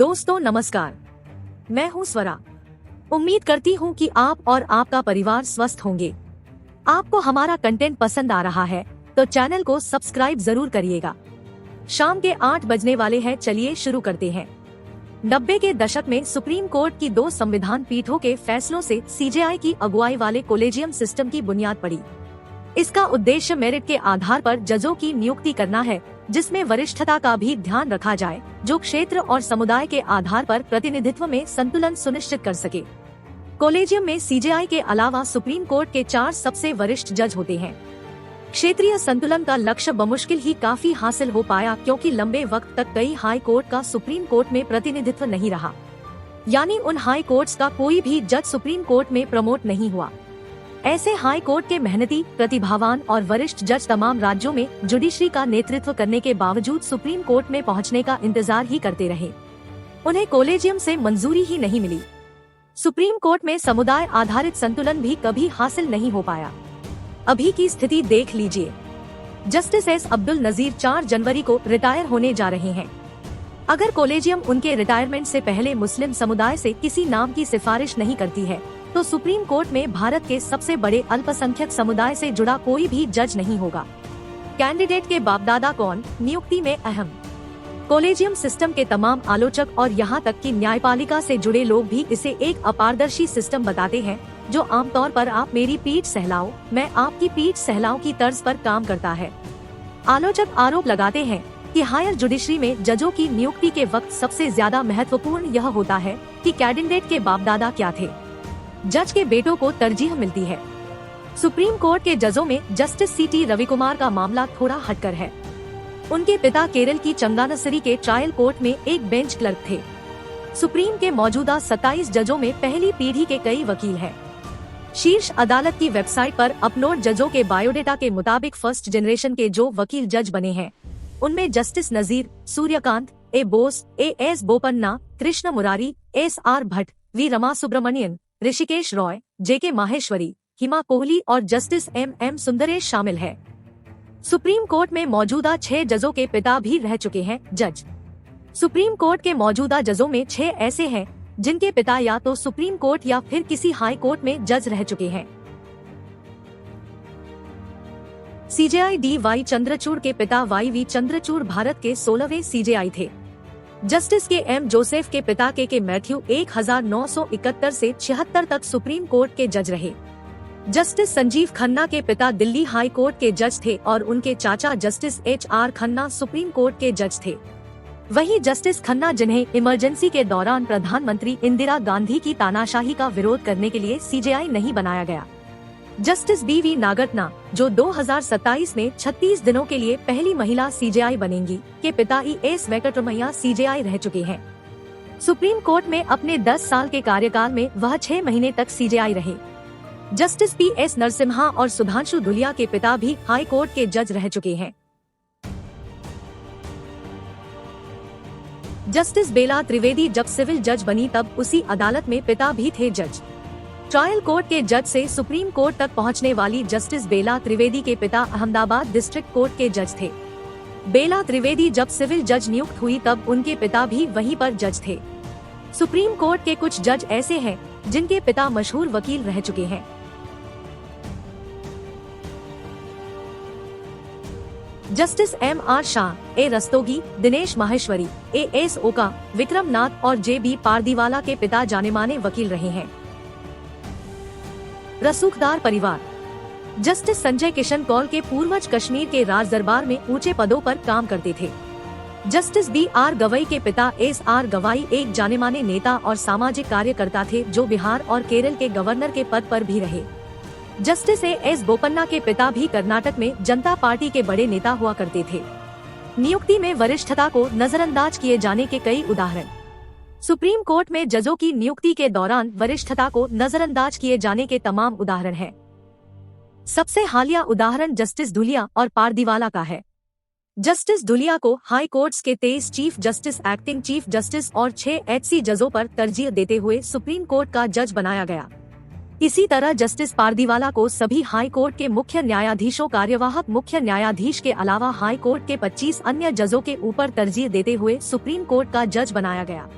दोस्तों नमस्कार, मैं हूं स्वरा। उम्मीद करती हूं कि आप और आपका परिवार स्वस्थ होंगे। आपको हमारा कंटेंट पसंद आ रहा है तो चैनल को सब्सक्राइब जरूर करिएगा। शाम के 8 बजने वाले हैं, चलिए शुरू करते हैं। 90 के दशक में सुप्रीम कोर्ट की 2 संविधान पीठों के फैसलों से सीजेआई की अगुवाई वाले कोलेजियम सिस्टम की बुनियाद पड़ी। इसका उद्देश्य मेरिट के आधार पर जजों की नियुक्ति करना है, जिसमें वरिष्ठता का भी ध्यान रखा जाए, जो क्षेत्र और समुदाय के आधार पर प्रतिनिधित्व में संतुलन सुनिश्चित कर सके। कोलेजियम में सीजेआई के अलावा सुप्रीम कोर्ट के 4 सबसे वरिष्ठ जज होते हैं। क्षेत्रीय संतुलन का लक्ष्य बमुश्किल ही काफी हासिल हो पाया, क्योंकि लंबे वक्त तक कई हाई कोर्ट का सुप्रीम कोर्ट में प्रतिनिधित्व नहीं रहा, यानी उन हाई कोर्ट्स का कोई भी जज सुप्रीम कोर्ट में प्रमोट नहीं हुआ। ऐसे हाई कोर्ट के मेहनती, प्रतिभावान और वरिष्ठ जज तमाम राज्यों में जुडिशरी का नेतृत्व करने के बावजूद सुप्रीम कोर्ट में पहुंचने का इंतजार ही करते रहे। उन्हें कोलेजियम से मंजूरी ही नहीं मिली। सुप्रीम कोर्ट में समुदाय आधारित संतुलन भी कभी हासिल नहीं हो पाया। अभी की स्थिति देख लीजिए। जस्टिस एस अब्दुल नजीर 4 जनवरी को रिटायर होने जा रहे हैं। अगर कोलेजियम उनके रिटायरमेंट से पहले मुस्लिम समुदाय से किसी नाम की सिफारिश नहीं करती है, तो सुप्रीम कोर्ट में भारत के सबसे बड़े अल्पसंख्यक समुदाय से जुड़ा कोई भी जज नहीं होगा। कैंडिडेट के बापदादा कौन, नियुक्ति में अहम। कोलेजियम सिस्टम के तमाम आलोचक और यहाँ तक कि न्यायपालिका से जुड़े लोग भी इसे एक अपारदर्शी सिस्टम बताते हैं, जो आमतौर पर आप मेरी पीठ सहलाओ, मैं आपकी पीठ सहलाओ की तर्ज पर काम करता है। आलोचक आरोप लगाते हैं कि हायर जुडिशरी में जजों की नियुक्ति के वक्त सबसे ज्यादा महत्वपूर्ण यह होता है कि कैंडिडेट के बापदादा क्या थे। जज के बेटों को तरजीह मिलती है। सुप्रीम कोर्ट के जजों में जस्टिस सीटी रविकुमार का मामला थोड़ा हटकर है। उनके पिता केरल की चंगानसरी के ट्रायल कोर्ट में एक बेंच क्लर्क थे। सुप्रीम के मौजूदा 27 जजों में पहली पीढ़ी के कई वकील हैं। शीर्ष अदालत की वेबसाइट पर अपलोड जजों के बायोडेटा के मुताबिक फर्स्ट जनरेशन के जो वकील जज बने हैं, उनमें justice Nazeer, Suryakant, A Bose, A S Bopanna, Krishna Murari, S R Bhat, V Rama Subramanian, Hrishikesh Roy, JK Maheshwari, Hima Kohli और जस्टिस एम एम सुंदरेश शामिल है। सुप्रीम कोर्ट में मौजूदा 6 जजों के पिता भी रह चुके हैं जज। सुप्रीम कोर्ट के मौजूदा जजों में 6 ऐसे हैं जिनके पिता या तो सुप्रीम कोर्ट या फिर किसी हाई कोर्ट में जज रह चुके हैं। सीजेआई डी वाई चंद्रचूड़ के पिता वाई वी चंद्रचूड़ भारत के 16वें सीजेआई थे। जस्टिस के एम जोसेफ के पिता के मैथ्यू 1971 से 76 तक सुप्रीम कोर्ट के जज रहे। जस्टिस संजीव खन्ना के पिता दिल्ली हाई कोर्ट के जज थे और उनके चाचा justice H R Khanna supreme court के जज थे। वहीं जस्टिस खन्ना, जिन्हें इमरजेंसी के दौरान प्रधानमंत्री इंदिरा गांधी की तानाशाही का विरोध करने के लिए सीजेआई नहीं बनाया गया। जस्टिस बी वी नागरत्ना, जो 2027 में 36 दिनों के लिए पहली महिला सीजेआई बनेंगी, के पिता ई एस वेंकटरमैया सीजेआई रह चुके हैं। सुप्रीम कोर्ट में अपने 10 साल के कार्यकाल में वह 6 महीने तक सीजेआई रहे। जस्टिस पी एस नरसिम्हा और सुधांशु धुलिया के पिता भी हाई कोर्ट के जज रह चुके हैं। जस्टिस बेला त्रिवेदी जब सिविल जज बनी तब उसी अदालत में पिता भी थे जज। ट्रायल कोर्ट के जज से सुप्रीम कोर्ट तक पहुंचने वाली जस्टिस बेला त्रिवेदी के पिता अहमदाबाद डिस्ट्रिक्ट कोर्ट के जज थे। बेला त्रिवेदी जब सिविल जज नियुक्त हुई तब उनके पिता भी वहीं पर जज थे। सुप्रीम कोर्ट के कुछ जज ऐसे हैं जिनके पिता मशहूर वकील रह चुके हैं। Justice M R Shah, A Rastogi, Dinesh Maheshwari, A S Oka, Vikram नाथ और जे बी पारदीवाला के पिता जाने-माने वकील रहे हैं। रसूखदार परिवार। जस्टिस संजय किशन कौल के पूर्वज कश्मीर के राज दरबार में ऊंचे पदों पर काम करते थे। जस्टिस बी आर गवई के पिता एस आर गवाई एक जाने-माने नेता और सामाजिक कार्यकर्ता थे, जो बिहार और केरल के गवर्नर के पद पर भी रहे। जस्टिस ए एस बोपन्ना के पिता भी कर्नाटक में जनता पार्टी के बड़े नेता हुआ करते थे। नियुक्ति में वरिष्ठता को नजरअंदाज किए जाने के कई उदाहरण। सुप्रीम कोर्ट में जजों की नियुक्ति के दौरान वरिष्ठता को नजरअंदाज किए जाने के तमाम उदाहरण हैं। सबसे हालिया उदाहरण जस्टिस धुलिया और पारदीवाला का है। जस्टिस धुलिया को हाई कोर्ट्स के 23 chief justice, acting chief justice और 6 एचसी जजों पर तरजीह देते हुए सुप्रीम कोर्ट का जज बनाया गया। इसी तरह जस्टिस पारदीवाला को सभी हाई कोर्ट के मुख्य न्यायाधीशों, कार्यवाहक मुख्य न्यायाधीश के अलावा हाई कोर्ट के 25 अन्य जजों के ऊपर तरजीह देते हुए सुप्रीम कोर्ट का जज बनाया गया।